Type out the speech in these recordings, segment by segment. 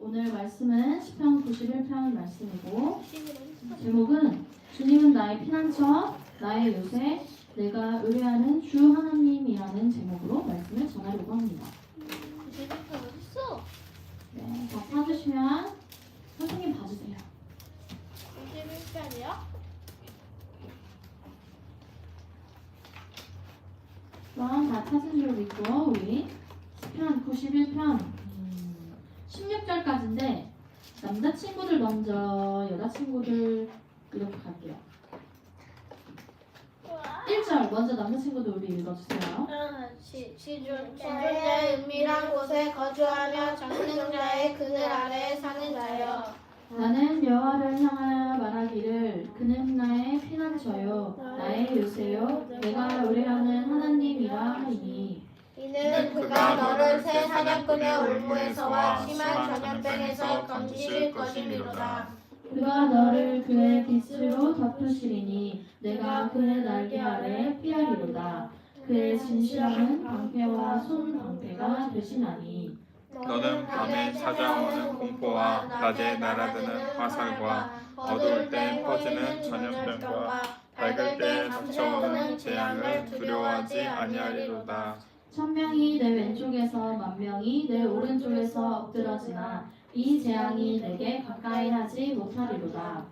오늘 말씀은 시편 91편 말씀이고 제목은 주님은 나의 피난처, 나의 요새, 내가 의뢰하는 주 하나님이라는 제목으로 말씀을 전하려고 합니다. 91편 어딨어? 네, 다 찾으시면 선생님 봐주세요. 91편이요? 그럼 다 찾은 줄 믿고 우리 시편 91편 16절까지인데 남자친구들 먼저 여자친구들 이렇게 갈게요. 1절 먼저 남자친구들 우리 읽어주세요. 지존자의 은밀한 곳에 거주하며 장능자의 그늘 아래에 사는 자여, 나는 여호와를 향하여 말하기를 그는 나의 피난처요 나의 요새요 내가 의뢰하는 하나님이라 하니 이는 그가 너를 새 사냥꾼의 올무에서와 심한 전염병에서 건지실 것이미로다. 그가 너를 그의 빛으로 덮으시리니 내가 그의 날개 아래 피하리로다. 그의 진실함은 방패와 손방패가 되시나니 너는 밤에 찾아오는 공포와 낮에 날아드는 화살과 어두울 때 퍼지는 전염병과 밝을 때 닥쳐오는 재앙을 두려워하지 아니하리로다. 천명이 내 왼쪽에서 만명이 내 오른쪽에서 엎드러지나 이 재앙이 내게 가까이 하지 못하리로다.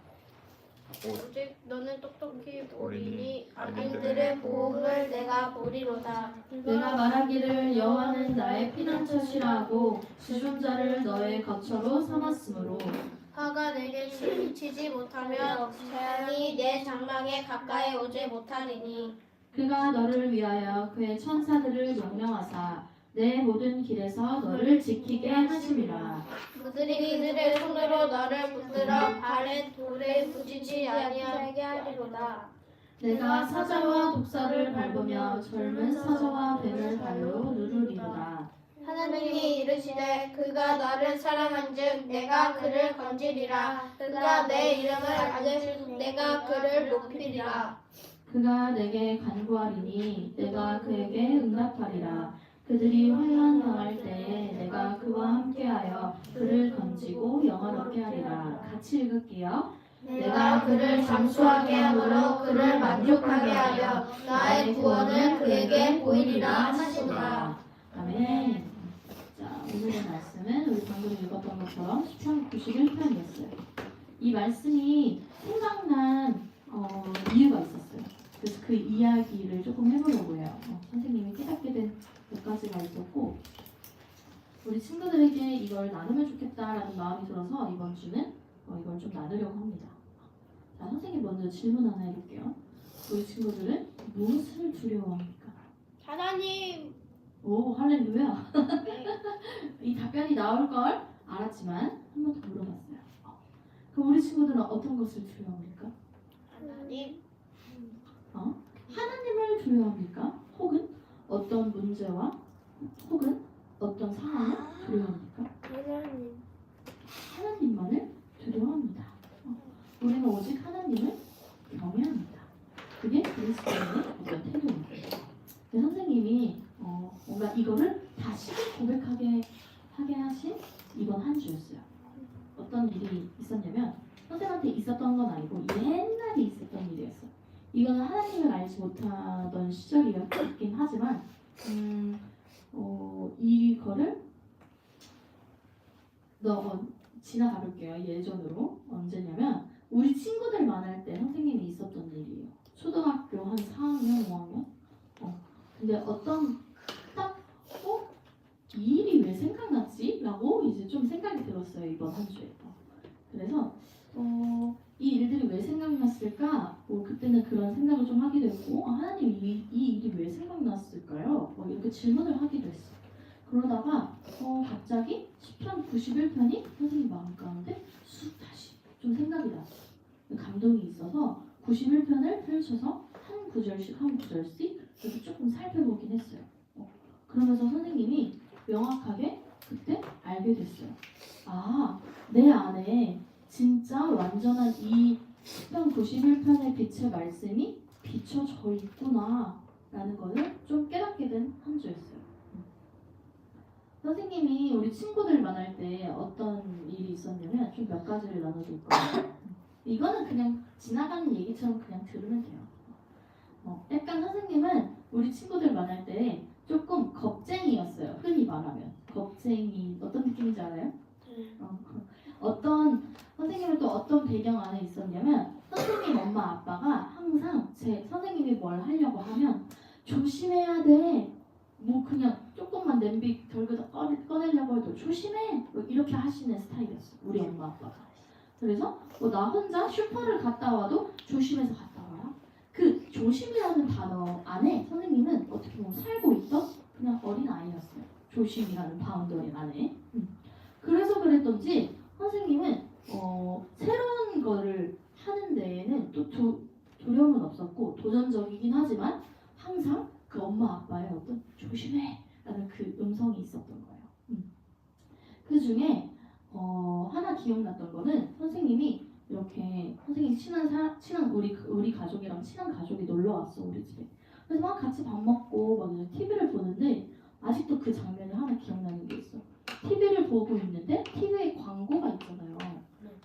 오직 너는 똑똑히 보리니 악인들의 보응을 내가 보리로다. 내가 말하기를 여호와는 나의 피난처시라고 지존자를 너의 거처로 삼았으므로 화가 내게 치지 못하며 재앙이 내 장막에 가까이 오지 못하리니 그가 너를 위하여 그의 천사들을 명령하사 내 모든 길에서 너를 지키게 하심이라. 그들이 그들의 손으로 너를 붙들어 발에 돌에 부딪히지 아니하게 하리로다. 내가 사자와 독사를 밟으며 젊은 사자와 뱀을 발로 누르리로다. 하나님이 이르시되 그가 너를 사랑한즉 내가 그를 건지리라. 그가 내 이름을 알즉 내가 그를 높이리라. 그가 내게 간구하리니 내가 그에게 응답하리라. 그들이 환난 당할 때에 내가 그와 함께하여 그를 건지고 영화롭게 하리라. 같이 읽을게요. 내가 그를 장수하게 함으로 그를 만족하게 하여 나의 구원을 그에게 보이리라 하시노라. 아멘. 자, 오늘의 말씀은 우리 방금 읽었던 것처럼 시편 91편이었어요. 이 말씀이 생각난 이유가 있었어요. 그래서 그 이야기를 조금 해보려고 해요. 선생님이 깨닫게 된 몇 가지가 있었고 우리 친구들에게 이걸 나누면 좋겠다라는 마음이 들어서 이번 주는 이걸 좀 나누려고 합니다. 자, 선생님 먼저 질문 하나 해볼게요. 우리 친구들은 무엇을 두려워합니까? 하나님. 오, 할렐루야. 이 답변이 나올 걸 알았지만 한 번 더 물어봤어요. 그럼 우리 친구들은 어떤 것을 두려워합니까? 하나님. 하나님을 두려워합니까? 혹은 어떤 문제와 혹은 어떤 상황을 두려워합니까? 하나님. 하나님만을 두려워합니다. 우리는 오직 하나님을 경외합니다. 그게 그리스도인의 어떤 태도입니다. 선생님이 뭔가 이거를 다시 고백하게 하게 하신 이번 한 주였어요. 어떤 일이 있었냐면 선생님한테 있었던 건 아니고 옛날에 있었던 일이었어요. 이거는 하나님을 알지 못하던 시절이었긴 하지만 이거를 지나가 볼게요. 예전으로 언제냐면 우리 친구들 만날 때 선생님이 있었던 일이에요. 초등학교 한 4학년, 5학년 근데 어떤 이 일이 왜 생각났지? 라고 이제 좀 생각이 들었어요. 이번 한 주에. 그래서 이 일들이 왜 생각났을까? 그때는 그런 생각을 좀 하기도 했고 하나님 이 일이 왜 생각났을까요? 이렇게 질문을 하기도 했어요. 그러다가 갑자기 시편 91편이 선생님 마음 가운데 다시 좀 생각이 났어요. 감동이 있어서 91편을 펼쳐서 한 구절씩 이렇게 조금 살펴보긴 했어요. 그러면서 선생님이 명확하게 그때 알게 됐어요. 내 안에 진짜 완전한 이 시편 91편의 빛의 말씀이 비춰져 있구나 라는 것을 좀 깨닫게 된 한 주였어요. 선생님이 우리 친구들 만날 때 어떤 있었냐면 좀 몇 가지를 나눠줄 거예요. 이거는 그냥 지나가는 얘기처럼 그냥 들으면 돼요. 약간 선생님은 우리 친구들 만날 때 조금 겁쟁이였어요. 흔히 말하면 겁쟁이 어떤 느낌인지 알아요? 어떤 선생님은 또 어떤 배경 안에 있었냐면 선생님 엄마 아빠가 항상 제 선생님이 뭘 하려고 하면 조심해야 돼. 뭐 그냥 조금만 냄비 덜그다 꺼내려고 해도 조심해. 뭐 이렇게 하시는 스타일이었어. 우리 엄마 아빠가. 그래서 뭐 나 혼자 슈퍼를 갔다 와도 조심해서 갔다 와라. 그 조심이라는 단어 안에 선생님은 어떻게 보면 살고 있던 그냥 어린 아이였어요. 조심이라는 바운더리 안에. 그래서 그랬던지 선생님은 새로운 거를 하는 데에는 또 두려움은 없었고 도전적이긴 하지만 항상 그 엄마 아빠의 어떤 조심해 라는 그 음성이 있었던 거예요. 그 중에 하나 기억났던 거는 선생님이 이렇게 선생님 친한 우리 가족이랑 친한 가족이 놀러 왔어 우리 집에. 그래서 막 같이 밥 먹고 막 이제 TV를 보는데 아직도 그 장면이 하나 기억나는 게 있어. TV를 보고 있는데 TV에 광고가 있잖아요.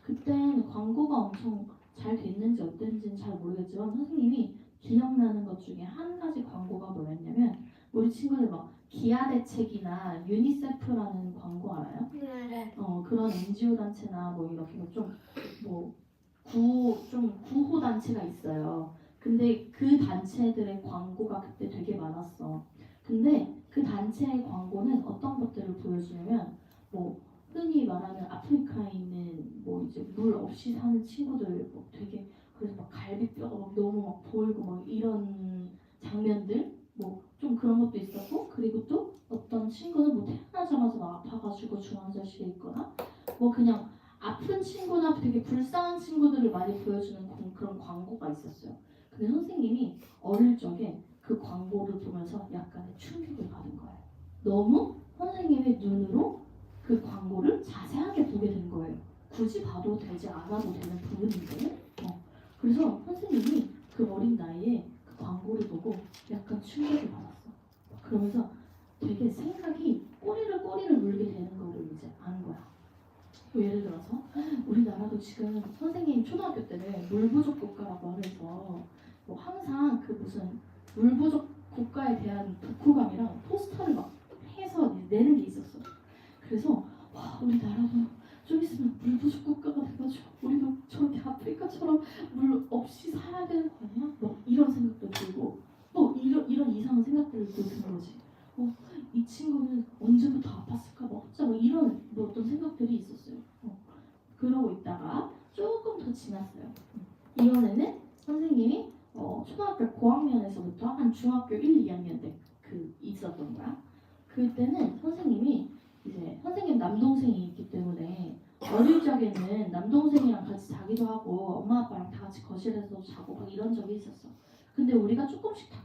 그때는 광고가 엄청 잘 됐는지 어땠는지는 잘 모르겠지만 선생님이 기억나는 것 중에 한 가지 광고가 뭐였냐면 우리 친구들 막 기아대책이나 유니세프라는 광고 알아요? 네. 그런 NGO 단체나 뭐 이렇게 좀 구호 단체가 있어요. 근데 그 단체들의 광고가 그때 되게 많았어. 근데 그 단체의 광고는 어떤 것들을 보여주냐면 뭐 흔히 말하는 아프리카에 있는 뭐 이제 물 없이 사는 친구들 뭐 되게 그래서 막 갈비뼈가 막 너무 막 보이고 막 이런 장면들 뭐 좀 그런 것도 있었고 그리고 또 어떤 친구는 뭐 태어나자마자 막 아파가지고 중환자실에 있거나 뭐 그냥 아픈 친구나 되게 불쌍한 친구들을 많이 보여주는 그런 광고가 있었어요. 근데 선생님이 어릴 적에 그 광고를 보면서 약간의 충격을 받은 거예요. 너무 선생님의 눈으로 그 광고를 자세하게 보게 된 거예요. 굳이 봐도 되지 않아도 되는 부분인데 그래서 선생님이 그 어린 나이에 그 광고를 보고 약간 충격을 받았어. 그러면서 되게 생각이 꼬리를 물게 되는 거를 이제 아는 거야. 뭐 예를 들어서 우리나라도 지금 선생님 초등학교 때는 물 부족 국가라고 하면서 뭐 항상 그 무슨 물 부족 국가에 대한 독후감이랑 포스터를 막 해서 내는 게 있었어. 그래서 와 우리나라도 좀 있으면 물 부족 국가가 돼가지고 우리도 저렇게 아프리카처럼 물 없이 살아야 되는 거 아니야? 뭐 이런 생각도 들고 또 이런 이상한 생각들도 드는 거지. 이 친구는 언제부터 아팠을까? 뭐 이런 뭐 어떤 생각들이 있었어요. 그러고 있다가 조금 더 지났어요. 이번에는 선생님이 초등학교 고학년에서부터 한 중학교 1, 2학년 때 있었던 거야. 그때는 선생님이 이제 선생님 남동생이 있기 때문에 어릴 적에는 남동생이랑 같이 자기도 하고 엄마 아빠랑 다 같이 거실에서 자고 막 이런 적이 있었어. 근데 우리가 조금씩 다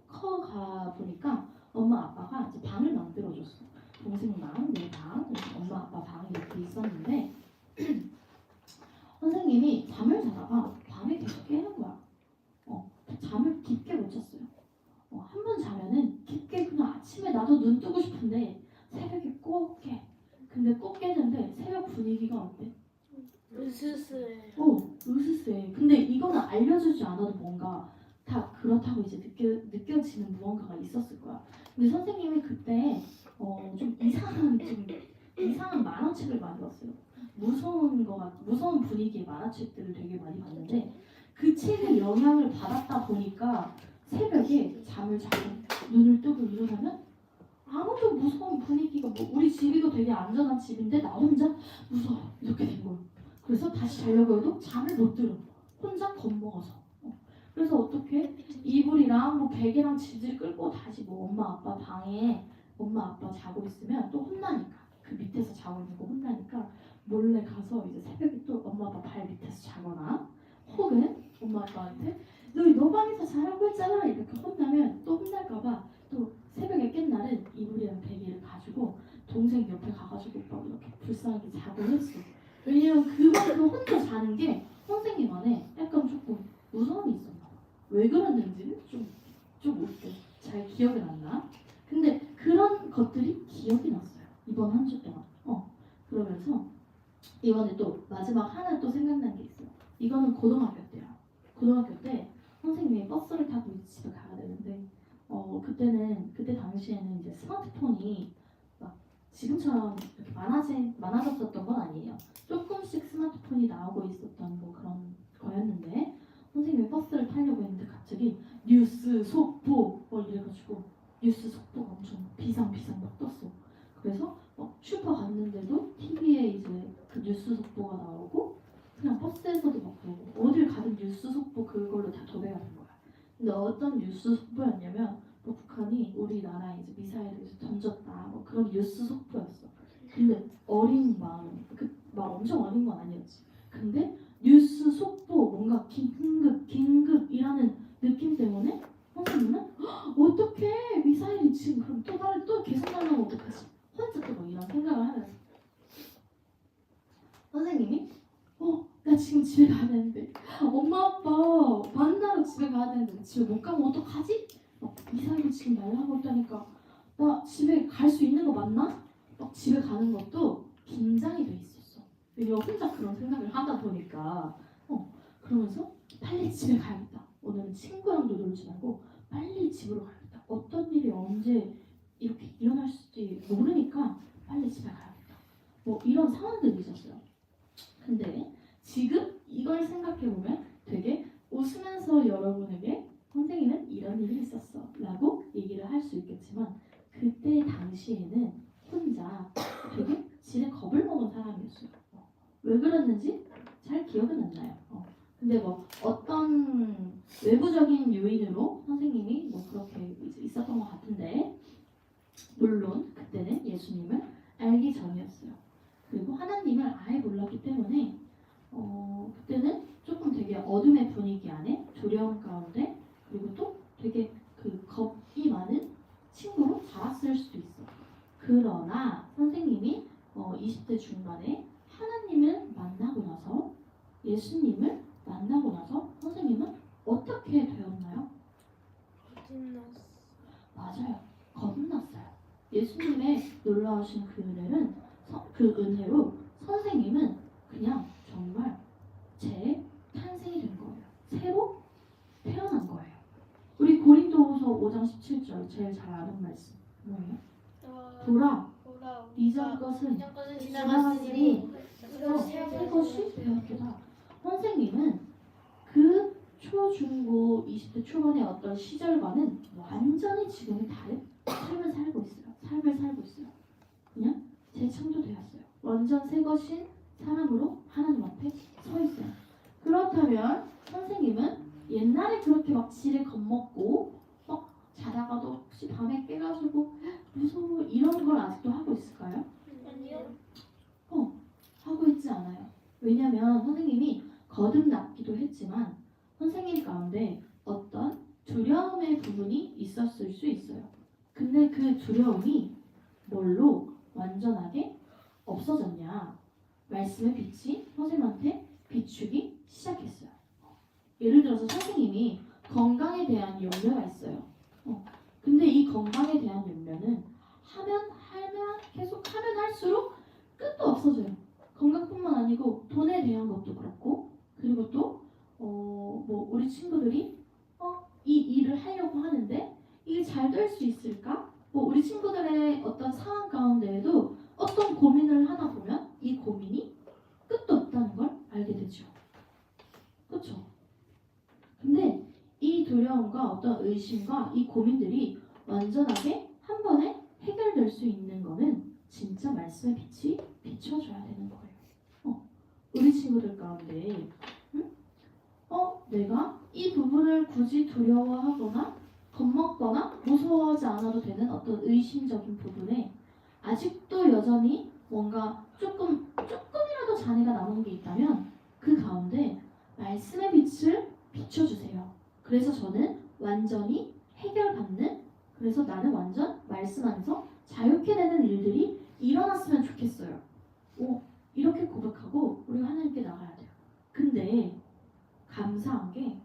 커가 보니까 엄마 아빠가 이제 방을 만들어줬어. 동생방, 내 방, 엄마 아빠 방이 이렇게 있었는데 선생님이 잠을 자다가 밤에 계속 깨는 거야. 잠을 깊게 못 잤어요. 한 번 자면은 깊게 그냥 아침에 나도 눈 뜨고 싶은데 새벽에 꼭 깨. 근데 꼭 깨는데 새벽 분위기가 어때? 으스스해. 으스스해. 근데 이거는 알려주지 않아도 뭔가 다 그렇다고 이제 느껴지는 무언가가 있었을 거야. 근데 선생님이 그때 좀 이상한 만화책을 많이 봤어요. 무서운 분위기의 만화책들을 되게 많이 봤는데 그 책의 영향을 받았다 보니까 새벽에 잠을 자고 눈을 뜨고 일어나면 아무도 무서운 분위기가 뭐 우리 집이도 되게 안전한 집인데 나 혼자 무서워 이렇게 된 거예요. 그래서 다시 자려고 해도 잠을 못 들어. 혼자 겁먹어서. 그래서 어떻게 이불이랑 뭐 베개랑 질질 끌고 다시 뭐 엄마 아빠 방에 엄마 아빠 자고 있으면 또 혼나니까 그 밑에서 자고 있는 거 혼나니까 몰래 가서 이제 새벽에 또 엄마 아빠 발 밑에서 자거나 혹은 엄마 아빠한테 너 방에서 자라고 했잖아 이렇게 혼나면 또 혼날까봐 또 새벽에 깬 날은 이불이랑 베개를 가지고 동생 옆에 가가지고 막 이렇게 불쌍하게 자고 했어. 왜냐면 그만큼 혼자 자는 게 선생님 안에 약간 조금 무서움이 있었나 봐. 왜 그랬는지는 좀 웃겨. 잘 기억은 안 나. 근데 그런 것들이 기억이 났어요. 이번 한 주 동안. 그러면서 이번에 또 마지막 하나 또 생각난 게 있어요. 이거는 고등학교 때요. 고등학교 때 선생님이 버스를 타고 이제 집에 가야 되는데 그때 당시에는 이제 스마트폰이 막 지금처럼 이렇게 많아졌었던 건 아니에요. 조금씩 스마트폰이 나오고 있었던 뭐 그런 거였는데 선생님이 버스를 타려고 했는데 갑자기 뉴스 속보 뭐 이래가지고 뉴스 속보가 엄청 비상 막 떴어. 그래서 슈퍼 갔는데도 TV에 이제 그 뉴스 속보가 나오고 그냥 버스에서도 막 보고 어딜 가든 뉴스 속보 그걸로 다 도배가 된 거야. 근데 어떤 뉴스 속보였냐면 뭐 북한이 우리나라에 이제 미사일을 던졌다 뭐 그런 뉴스 속보였어. 근데 어린 마음 막 엄청 어린 건 아니었지. 근데 뉴스 속보 뭔가 긴급이라는 느낌 때문에 선생님은 어떻게 미사일이 지금 그럼 또 계속 날라면 어떡하지? 혼자 또 뭐 이런 생각을 하면서 선생님이 나 지금 집에 가야 되는데 엄마 아빠 만나러 집에 가야 되는데 집에 못 가면 어떡하지? 미사일이 지금 날라오고 있다니까 나 집에 갈 수 있는 거 맞나? 집에 가는 것도 긴장이 돼 있었어. 왜냐면 혼자 그런 생각을 하다 보니까 그러면서 빨리 집에 가야겠다. 오늘은 친구랑도 놀지 말고 빨리 집으로 가야겠다. 어떤 일이 언제 이렇게 일어날지 모르니까 빨리 집에 가야겠다. 뭐 이런 상황들이 있었어요. 근데 지금 이걸 생각해보면 되게 웃으면서 여러분에게 선생님은 이런 일이 있었어 라고 얘기를 할 수 있겠지만 그때 당시에는 혼자 되게 지레 겁을 먹은 사람이었어요. 왜 그랬는지 잘 기억은 안 나요. 근데 뭐 어떤 외부적인 요인으로 선생님이 뭐 그렇게 이제 있었던 것 같은데 물론 그때는 예수님을 알기 전이었어요. 그리고 하나님을 아예 몰랐기 때문에 그때는 조금 되게 어둠의 분위기 안에 두려움 가운데 그리고 또 되게 그 겁이 많은 친구로 자랐을 수도 있어. 그러나 선생님이 20대 중반에 하나님을 만나고 나서 예수님을 만나고 나서 선생님은 어떻게 되었나요? 거듭났어. 맞아요. 거듭났어요. 예수님의 놀라우신 그 은혜로 선생님은 그냥 정말 재탄생이 된 거예요. 새로 태어난 거예요. 우리 고린도후서 5장 17절 제일 잘 아는 말씀 뭐예요? 돌아 이전 것은 지나갔으니 새 것이 되었도다. 선생님은 그 초중고 20대 초반의 어떤 시절과는 완전히 지금이 다른 삶을 살고 있어요. 그냥 재창조되었어요. 완전 새 것인 사람으로 하나님 앞에 서 있어요. 그렇다면 선생님은 옛날에 그렇게 막 지레 겁먹고 막 자다가도 혹시 밤에 깨가지고 무서워 이런 걸 아직도 하고 있을까요? 아니요. 하고 있지 않아요. 왜냐면 선생님이 거듭났기도 했지만 선생님 가운데 어떤 두려움의 부분이 있었을 수 있어요. 근데 그 두려움이 뭘로 완전하게 없어졌냐? 말씀의 빛이 선생님한테 비추기 시작했어요. 예를 들어서 선생님이 건강에 대한 염려가 있어요. 근데 이 건강에 대한 염려는 계속 하면 할수록 끝도 없어져요. 건강뿐만 아니고 돈에 대한 것도 그렇고 그리고 또 뭐 우리 친구들이 이 일을 하려고 하는데 이게 잘 될 수 있을까? 뭐 우리 친구들의 어떤 상황 가운데에도 어떤 고민을 하다 보면 이 고민이 끝도 없다는 걸 알게 되죠. 그렇죠? 근데 이 두려움과 어떤 의심과 이 고민들이 완전하게 한 번에 해결될 수 있는 거는 진짜 말씀의 빛이 비춰줘야 되는 거예요. 우리 친구들 가운데 내가 이 부분을 굳이 두려워하거나 겁먹거나 무서워하지 않아도 되는 어떤 의심적인 부분에 아직도 여전히 뭔가 조금이라도 잔해가 남은 게 있다면 그 가운데 말씀의 빛을 비춰주세요. 그래서 저는 완전히 해결받는 그래서 나는 완전 말씀 안에서 자유케 되는 일들이 일어났으면 좋겠어요. 이렇게 고백하고 우리가 하나님께 나가야 돼요. 근데 감사한 게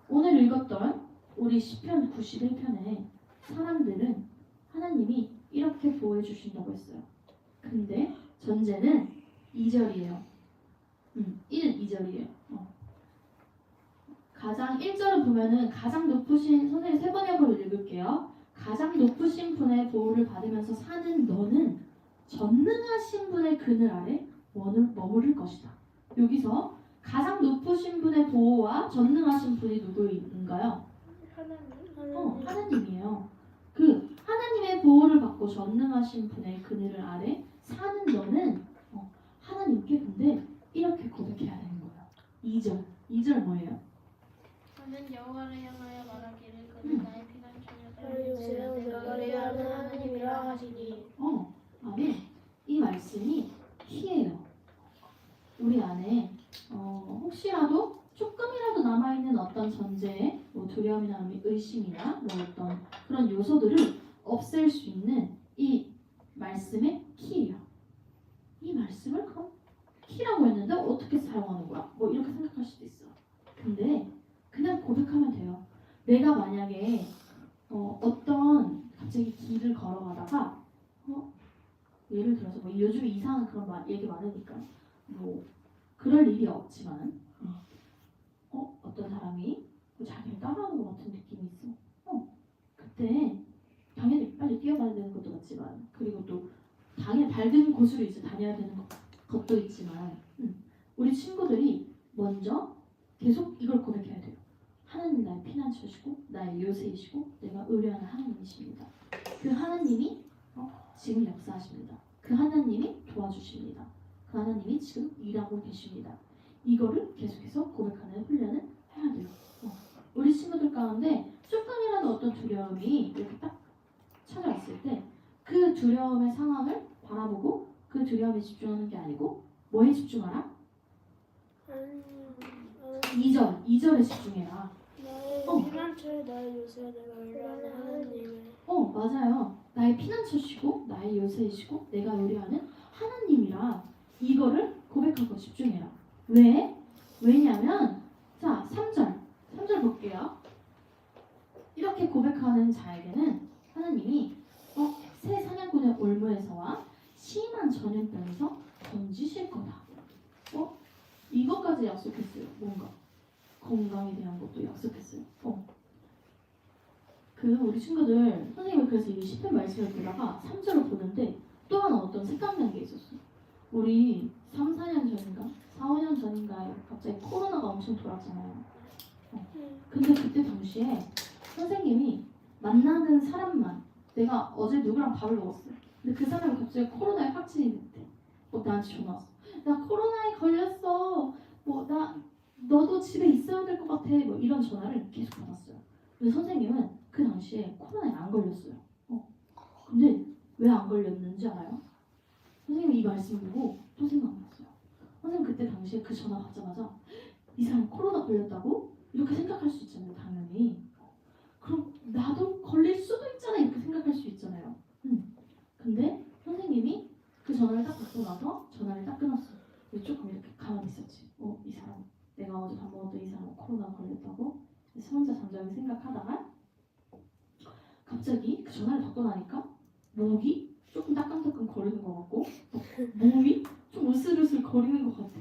오늘 읽었던 우리 시편 91편에 사람들은 하나님이 이렇게 보호해 주신다고 했어요. 근데 전제는 2절이에요. 2절이에요. 가장 1절을 보면은 가장 높으신 선생님 세 번역으로 읽을게요. 가장 높으신 분의 보호를 받으면서 사는 너는 전능하신 분의 그늘 아래 머무를 것이다. 여기서 가장 높으신 분의 보호와 전능하신 분이 누구인가요? 하나님이에요. 그 하나님의 보호를 받고 전능하신 분의 그늘 아래 사는 너는 하나님께 근데 이렇게 고백해야 되는 거예요. 2절 뭐예요? 저는 여호와를 향하여 말하기를 그는 나의 피난 처녀 내가 의뢰하는 하나님이라 하시니. 아멘. 이 말씀이 키예요. 우리 안에 혹시라도 조금이라도 남아있는 어떤 전제에 두려움이나 의심이나 어떤 그런 요소들을 없앨 수 있는 이 말씀의 키예요. 이 말씀을 그럼 키라고 했는데 어떻게 사용하는 거야? 이렇게 생각할 수도 있어. 근데 그냥 고백하면 돼요. 내가 만약에 어떤 갑자기 길을 걸어가다가 예를 들어서 요즘 이상한 그런 얘기 많으니까 그럴 일이 없지만 어떤 사람이 자기를 따라하는 것 같은 느낌이 있어. 그때 당연히 빨리 뛰어가야 되는 것도 맞지만 그리고 또 당연히 밝은 곳으로 이제 다녀야 되는 것도 있지만 우리 친구들이 먼저 계속 이걸 고백해야 돼요. 하나님 나의 피난처시고 나의 요새이시고 내가 의뢰하는 하나님이십니다. 그 하나님이 지금 역사하십니다. 그 하나님이 도와주십니다. 그 하나님이 지금 일하고 계십니다. 이거를 계속해서 고백하는 훈련을 해야 돼요. 우리 친구들 가운데 조금이라도 어떤 두려움이 이렇게 딱 찾아왔을 때 그 두려움의 상황을 바라보고 그 두려움에 집중하는 게 아니고 뭐에 집중하라? 2절에 집중해라. 나의 피난처에 나의 요새 내가 의뢰하는 하나님을. 맞아요. 나의 피난처시고 나의 요새이시고 내가 의뢰하는 하나님이라 이거를 고백하고 집중해라. 왜? 왜냐면 자 3절 볼게요. 이렇게 고백하는 자에게는 하나님이 새 사냥꾼의 올무에서와 심한 전염병에서 건지실 거다. 이것까지 약속했어요. 뭔가 건강에 대한 것도 약속했어요. 우리 친구들 선생님이 그래서 이 시편 말씀을 보다가 3절을 보는데 또 하나 어떤 생각난 게 있었어요. 우리 3, 4년 전인가 4, 5년 전인가에 갑자기 코로나가 엄청 돌았잖아요. 근데 그때 당시에 선생님이 만나는 사람만 내가 어제 누구랑 밥을 먹었어. 근데 그 사람이 갑자기 코로나에 확진이 됐대. 나한테 전화 왔어. 나 코로나에 걸렸어. 너도 집에 있어야 될 것 같아. 이런 전화를 계속 받았어요. 근데 선생님은 그 당시에 코로나에 안 걸렸어요. 근데 왜 안 걸렸는지 알아요? 선생님이 이 말씀 보고 또 생각났어요. 선생님 그때 당시에 그 전화 받자마자 이 사람 코로나 걸렸다고? 이렇게 생각할 수 있잖아요. 당연히. 그럼 나도 걸릴 수도 있잖아. 이렇게 생각할 수 있잖아요. 근데 선생님이 그 전화를 딱 받고 나서 전화를 딱 끊었어요. 조금 이렇게 가만히 있었지. 이 사람 내가 어제 밥 먹었던 이 사람 코로나 걸렸다고? 그래서 혼자 잠잠히 생각하다가 갑자기 그 전화를 받고 나니까 목이 조금 따끔따끔 거리는 것 같고 몸이 좀 으슬으슬 거리는 것 같아.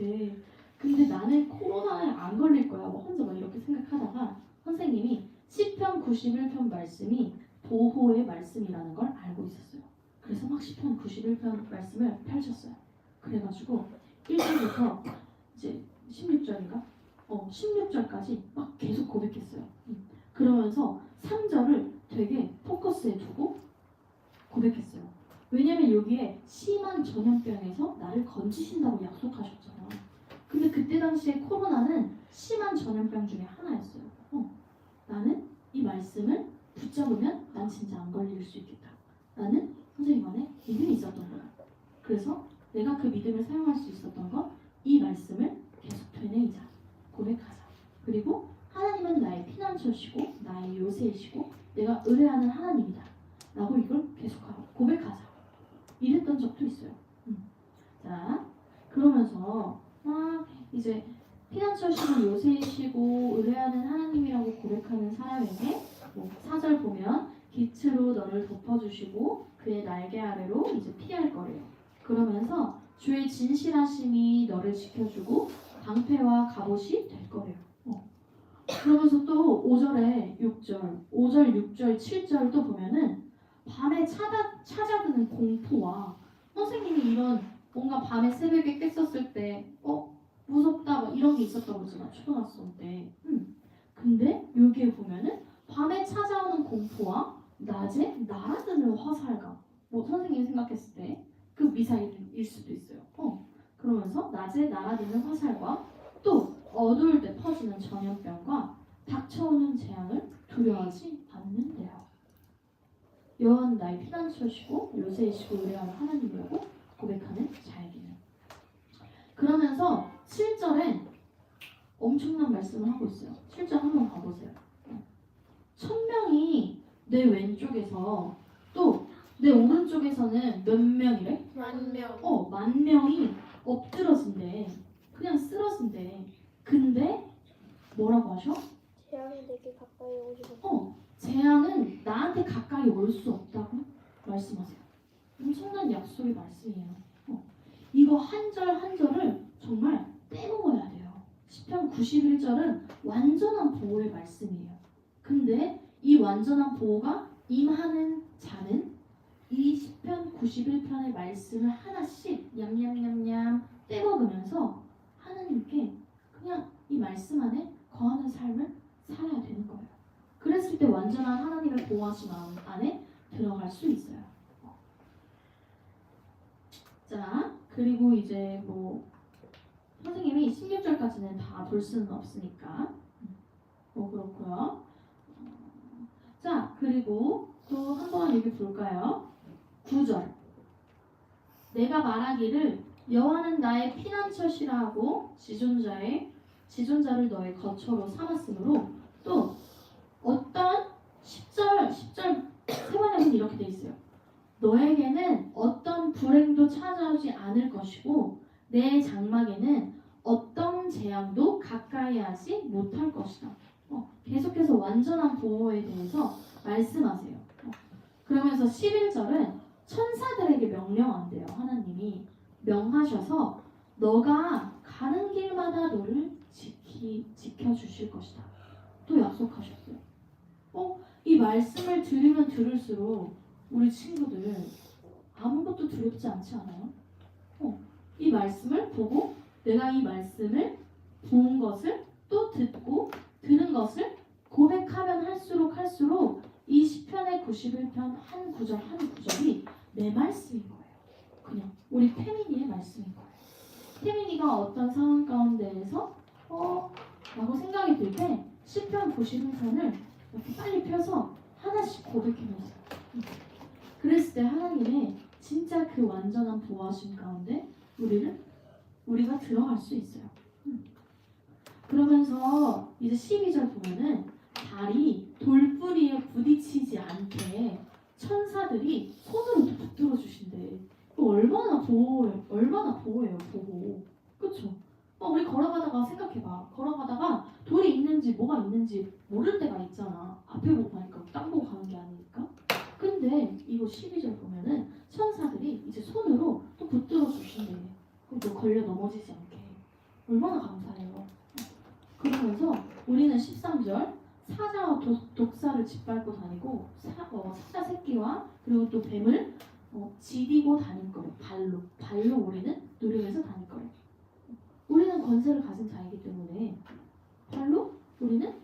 근데 나는 코로나에 안 걸릴 거야. 혼자 이렇게 생각하다가 선생님이 시편 91편 말씀이 보호의 말씀이라는 걸 알고 있었어요. 그래서 막 시편 91편 말씀을 펼쳤어요. 그래가지고 1절부터 이제 16절인가? 16절까지 막 계속 고백했어요. 그러면서 3절을 되게 포커스에 두고 고백했어요. 왜냐면 여기에 심한 전염병에서 나를 건지신다고 약속하셨잖아. 근데 그때 당시에 코로나는 심한 전염병 중에 하나였어요. 나는 이 말씀을 붙잡으면 난 진짜 안 걸릴 수 있겠다. 나는 선생님 안에 믿음이 있었던 거야. 그래서 내가 그 믿음을 사용할 수 있었던 건 이 말씀을 계속 되뇌이자, 고백하자. 그리고 하나님은 나의 피난처시고 나의 요새이시고 내가 의뢰하는 하나님이다. 라고 이걸 계속하고 고백하자. 이랬던 적도 있어요. 자, 그러면서 막 이제 피난처시고 요새이시고 의뢰하는 하나님이라고 고백하는 사람에게 4절 보면 빛으로 너를 덮어주시고 그의 날개 아래로 이제 피할 거래요. 그러면서 주의 진실하심이 너를 지켜주고 방패와 갑옷이 될 거래요. 그러면서 또 5절에 6절, 5절, 6절, 7절 또 보면은 밤에 찾아드는 공포와 선생님이 이런 뭔가 밤에 새벽에 깼었을 때 무섭다 뭐 이런 게 있었다고 그러잖아 초등학생 때. 근데 여기에 보면은 밤에 찾아오는 공포와 낮에 날아드는 화살과 뭐 선생님이 생각했을 때 그 미사일일 수도 있어요. 그러면서 낮에 날아드는 화살과 또 어두울 때 퍼지는 전염병과 닥쳐오는 재앙을 두려워하지 않는데요. 여호와는 나의 피난처시고 요새이시고 의뢰하는 하나님이라고 고백하는 자에게는. 그러면서 7절엔 엄청난 말씀을 하고 있어요. 7절 한번 봐보세요. 1000명이 내 왼쪽에서 또 내 오른쪽에서는 몇 명이래? 10,000명. 10,000명이 엎드러진대. 그냥 쓰러진대. 근데 뭐라고 하셔? 재앙이 내게 가까이 오지 못해. 재앙은 나한테 가까이 올 수 없다고 말씀하세요. 엄청난 약속의 말씀이에요. 이거 한 절 한 절을 정말 떼먹어야 돼요. 시편 91절은 완전한 보호의 말씀이에요. 근데 이 완전한 보호가 임하는 자는 이 시편 91편의 말씀을 하나씩 냠냠냠냠 떼먹으면서 하나님께 그냥 이 말씀 안에 거하는 삶을 살아야 되는 거예요. 그랬을 때 완전한 하나님의 보호하심 안에 들어갈 수 있어요. 자, 그리고 이제 뭐 선생님이 16절까지는 다 볼 수는 없으니까 그렇고요. 자, 그리고 또 한번 여기 볼까요? 9절. 내가 말하기를 여호와는 나의 피난처시라 하고 지존자를 너의 거처로 삼았으므로 또 어떤 10절 세번역은 이렇게 돼 있어요. 너에게는 어떤 불행도 찾아오지 않을 것이고 내 장막에는 어떤 재앙도 가까이 하지 못할 것이다. 계속해서 완전한 보호에 대해서 말씀하세요. 그러면서 11절은 천사들에게 명령한대요. 하나님이 명하셔서 너가 가는 길마다 너를 지켜주실 것이다. 또 약속하셨어요. 이 말씀을 들으면 들을수록 우리 친구들 아무것도 두렵지 않지 않아요? 이 말씀을 보고 내가 이 말씀을 본 것을 또 듣고 들은 것을 고백하면 할수록 이 시편의 91편 한 구절 한 구절이 내 말씀인 거예요. 그냥 우리 태민이의 말씀인 거예요. 태민이가 어떤 상황 가운데에서 라고 생각이 들 때 시편 91편을 이렇게 빨리 펴서 하나씩 고백해놓으세요. 그랬을 때 하나님의 진짜 그 완전한 보호하심 가운데 우리가 들어갈 수 있어요. 그러면서 이제 12절 보면은 발이 돌뿌리에 부딪히지 않게 천사들이 손으로 붙들어 주신대. 얼마나 보호예요, 보호. 그쵸? 우리 걸어가다가 생각해봐. 걸어가다가 돌이 있는지 뭐가 있는지 모를 때가 있잖아. 앞에 보고 가니까 땅 보고 가는 게 아니니까. 근데 이거 12절 보면은 천사들이 이제 손으로 또 붙들어 주신대. 또 걸려 넘어지지 않게. 얼마나 감사해요. 그러면서 우리는 13절 사자와 독사를 짓밟고 다니고 사자 새끼와 그리고 또 뱀을 지디고 다닐 거예요. 발로 우리는 누리면서 다닐 거예요. 우리는 권세를 가진 자이기 때문에 발로 우리는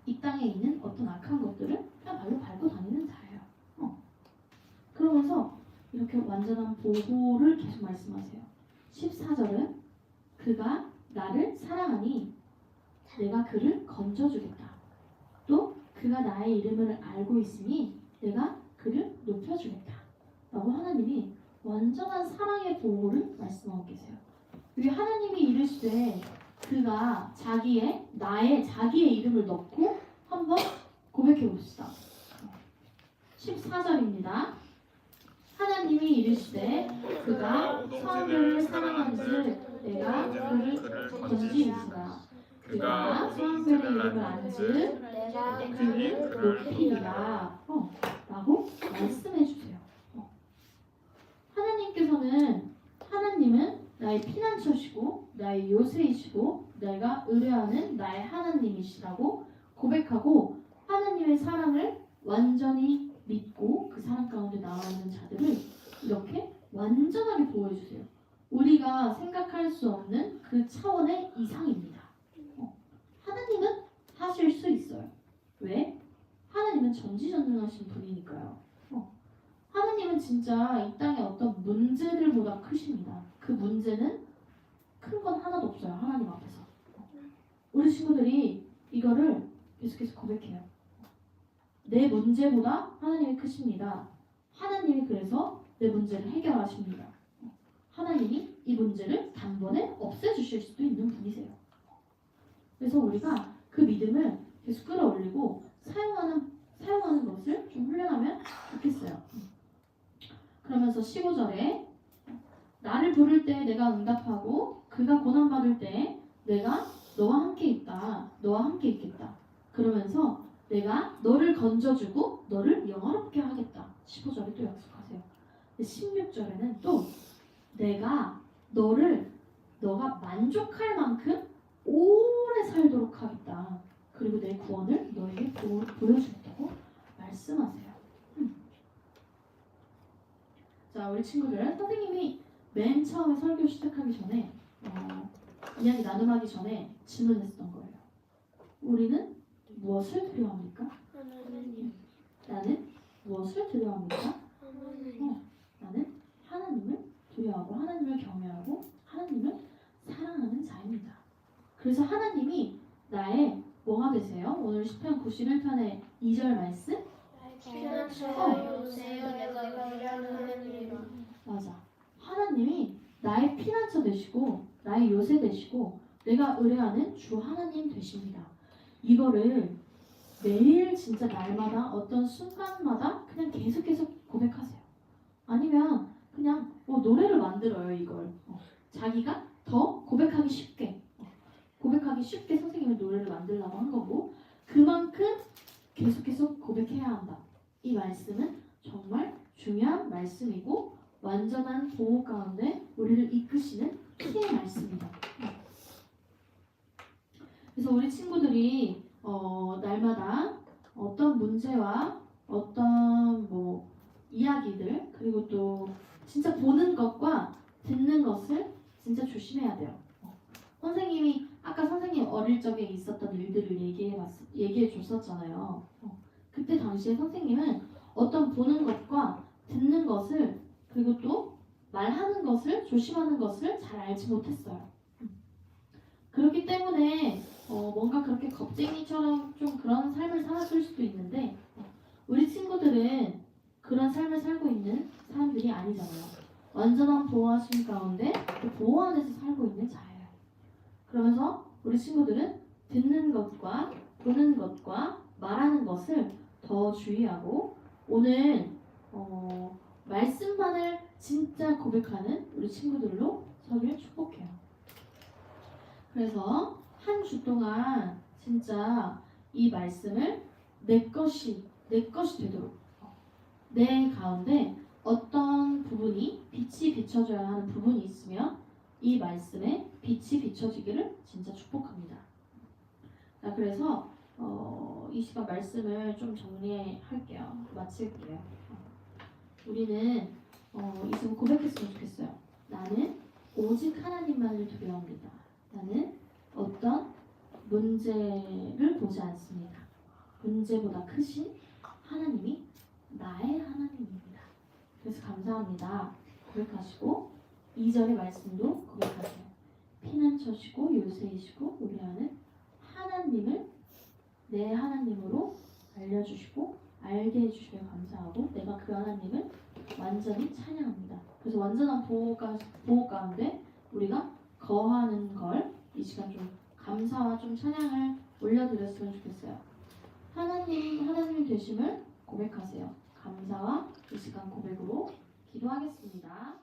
이 땅에 있는 어떤 악한 것들을 그냥 발로 밟고 다니는 자예요. 그러면서 이렇게 완전한 보호를 계속 말씀하세요. 14절은 그가 나를 사랑하니 내가 그를 건져주겠다. 또 그가 나의 이름을 알고 있으니 내가 그를 높여주겠다. 라고 하나님이 완전한 사랑의 보호를 말씀하고 계세요. 여기 하나님이 이르시되 그가 자기의 이름을 넣고 한번 고백해 봅시다. 14절입니다. 하나님이 이르시되 그가 사람들을 사랑한즉 내가 그를 건지리시다. 그가 사람들의 이름을 안즉 내가 그를 높이리라. 라고 말씀해 주세요. 하나님께서는 하나님은 나의 피난처시고 나의 요새이시고 내가 의뢰하는 나의 하나님이시라고 고백하고 하나님의 사랑을 완전히 믿고 그 사랑 가운데 나와 있는 자들을 이렇게 완전하게 보호해주세요. 우리가 생각할 수 없는 그 차원의 이상입니다. 하나님은 하실 수 있어요. 왜? 하나님은 전지전능하신 분이니까요. 하나님은 진짜 이 땅의 어떤 문제들보다 크십니다. 그 문제는 큰 건 하나도 없어요. 하나님 앞에서. 우리 친구들이 이거를 계속해서 고백해요. 내 문제보다 하나님이 크십니다. 하나님이 그래서 내 문제를 해결하십니다. 하나님이 이 문제를 단번에 없애주실 수도 있는 분이세요. 그래서 우리가 그 믿음을 계속 끌어올리고 사용하는 것을 좀 훈련하면 좋겠어요. 그러면서 15절에 나를 부를 때 내가 응답하고 그가 고난받을 때 내가 너와 함께 있다. 너와 함께 있겠다. 그러면서 내가 너를 건져주고 너를 영화롭게 하겠다. 15절에 또 약속하세요. 16절에는 또 내가 너가 만족할 만큼 오래 살도록 하겠다. 그리고 내 구원을 너에게 보여주겠다고 말씀하세요. 자, 우리 친구들은 선생님이 맨 처음에 설교 시작하기 전에 이야기 나눔하기 전에 질문했었던 거예요. 우리는 무엇을 두려워합니까? 나는 무엇을 두려워합니까? 나는 하나님을 두려워하고 하나님을 경외하고 하나님을 사랑하는 자입니다. 그래서 하나님이 나의 뭐가 되세요? 오늘 시편 91편의 2절 말씀? 맞아. 하나님이 나의 피난처 되시고 나의 요새 되시고 내가 의뢰하는 주 하나님 되십니다. 이거를 매일 진짜 날마다 어떤 순간마다 그냥 계속 고백하세요. 아니면 그냥 노래를 만들어요. 이걸 자기가 더 고백하기 쉽게 선생님이 노래를 만들라고 한 거고 그만큼 계속 고백해야 한다. 이 말씀은 정말 중요한 말씀이고 완전한 보호 가운데 우리를 이끄시는 키의 말씀입니다. 그래서 우리 친구들이 날마다 어떤 문제와 어떤 이야기들 그리고 또 진짜 보는 것과 듣는 것을 진짜 조심해야 돼요. 선생님이 아까 선생님 어릴 적에 있었던 일들을 얘기해 줬었잖아요. 그때 당시에 선생님은 어떤 보는 것과 듣는 것을 그리고 또 말하는 것을 조심하는 것을 잘 알지 못했어요. 그렇기 때문에 뭔가 그렇게 겁쟁이처럼 좀 그런 삶을 살았을 수도 있는데 우리 친구들은 그런 삶을 살고 있는 사람들이 아니잖아요. 완전한 보호하심 가운데 그 보호 안에서 살고 있는 자예요. 그러면서 우리 친구들은 듣는 것과 보는 것과 말하는 것을 더 주의하고 오늘 말씀만을 진짜 고백하는 우리 친구들로 서길 축복해요. 그래서 한 주 동안 진짜 이 말씀을 내 것이 되도록 내 가운데 어떤 부분이 빛이 비춰져야 하는 부분이 있으면 이 말씀에 빛이 비춰지기를 진짜 축복합니다. 자, 그래서 이 시간 말씀을 좀 정리할게요. 마칠게요. 우리는 이 시간 고백했으면 좋겠어요. 나는 오직 하나님만을 두려워합니다. 나는 어떤 문제를 보지 않습니다. 문제보다 크신 하나님이 나의 하나님입니다. 그래서 감사합니다. 고백하시고 2절의 말씀도 고백하세요. 피난처시고 요새이시고 우리하는 하나님을 내 하나님으로 알려주시고 알게 해주시면 감사하고 내가 그 하나님을 완전히 찬양합니다. 그래서 완전한 보호 가운데 우리가 거하는 걸 이 시간 좀 감사와 좀 찬양을 올려드렸으면 좋겠어요. 하나님 되심을 고백하세요. 감사와 이 시간 고백으로 기도하겠습니다.